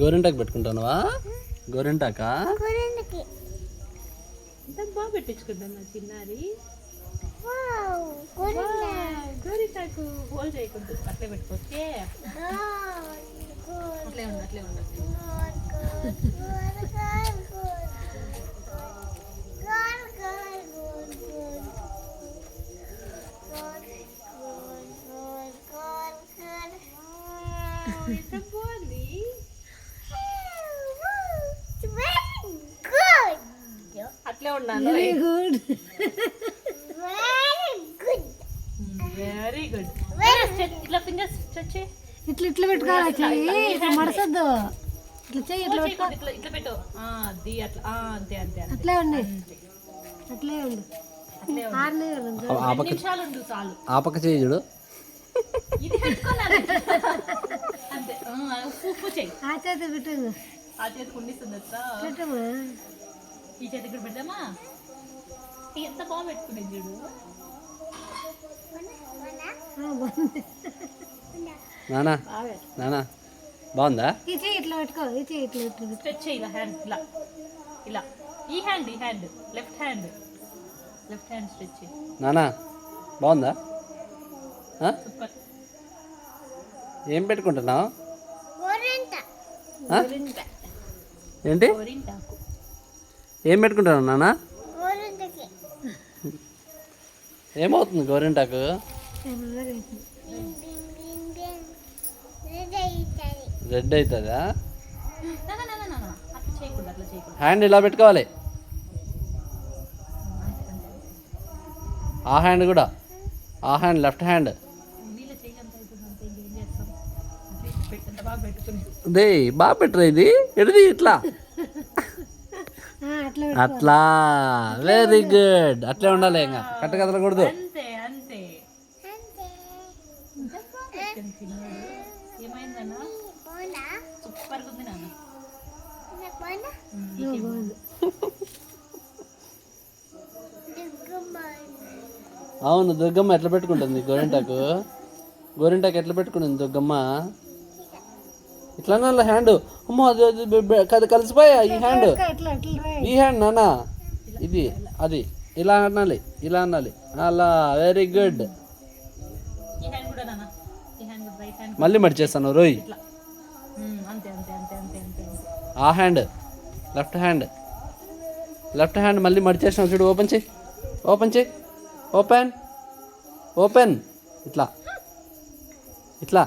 గోరింటాకు పెట్టుకుంటానువా? గోరింటాకా? బాగా పెట్టించుకుంటాను నా చిన్నారి. గోరింటాకు హోల్ చేయకూడదు, అట్లే పెట్టుకోవచ్చే. అట్లే ఉండు, అట్లే ఉండు. అట్లే ఉన్నాను. Very good, very good. ఇట్లా ఫింగర్స్ స్ట్రెచ్ చేయి. ఇట్లా ఇట్లా పెట్టుకోవాలి చెయ్యి, ఇట్లా మడసద్దు. ఇట్లా చెయ్యి, ఇట్లా పెట్టుకో. ఇట్లా ఇట్లా పెట్టు. అది అట్లా అంతే అంతే. అట్లే ఉండి, అట్లే ఉండు. అట్లే ఉండు. 2 నిమిషాలు ఉండు చాలు. ఆ పక్క చేయి చూడు. ఇది పెట్టుకోవాలి అంతే. ఉప్పు చెయ్యి. ఆ చేతి పెట్టు, ఆ చేతికి ఉండిస్తుంది అట్లా. పెట్టమ్మా. ఈ చేతికి కూడా పెడదామా? ఎంత బాగా పెట్టుకునేది చూడు. నానా నానా బాగుందా? ఈ చెయ్యి ఇట్లా పెట్టుకో, ఈ చెయ్యి ఇట్లా పెట్టు. స్ట్రెచ్ చేయి ఇలా, హ్యాండ్ ఇలా ఇలా. ఈ హ్యాండ్ లెఫ్ట్ హ్యాండ్ స్ట్రెచ్ చేయి. నానా బాగుందా? సూపర్. ఏం పెట్టుకుంటున్నావు? ఏంటి? గోరింటాకు. ఏం పెట్టుకుంటున్నావు నానా? ఏమవుతుంది గోరింటాకు? రెడ్ అవుతుందా? అట్లా చేయకూడదు, అట్లా చేయకూడదు. హ్యాండ్ ఇలా పెట్టుకోవాలి. ఆ హ్యాండ్ కూడా, ఆ హ్యాండ్ లెఫ్ట్ హ్యాండ్. వీళ్ళ చేయి అంత అవుతుంది, అంత ఇంకేం చేస్తాం. ఎంత బాగా పెట్టుకుని. దే బాగా పెట్టరా ఇది. ఎడిది ఇట్లా అట్లా అట్లా. Very good. అట్లే ఉండాలి, ఇంకా కట్ట కదలకూడదు. అంతే అంతే. ఏమైందన్నా? సూపర్ ఉంది నాన్న. అవును, దుర్గమ్మ ఎట్లా పెట్టుకుంటుంది గోరింటాకు? గోరింటాకు ఎట్లా పెట్టుకుంటుంది దుర్గమ్మ? ఇట్లా అనాలి హ్యాండ్. అమ్మో అది కలిసిపోయా. ఈ హ్యాండ్, ఈ హ్యాండ్ నానా, ఇది అది ఇలా అనాలి, ఇలా అనాలి. అలా. Very good. ఈ హ్యాండ్ కూడా నాన్న, ఈ హ్యాండ్ కూడా, రైట్ హ్యాండ్ మళ్ళీ మడిచేస్తాను రోయ్. ఇట్లా. అంతే అంతే అంతే అంతే అంతే. ఆ hand left hand, left hand మళ్ళీ మడిచేసాను చూడు. ఓపెన్ చేయి, ఓపెన్ చేయి, ఓపెన్ ఓపెన్. ఇట్లా ఇట్లా.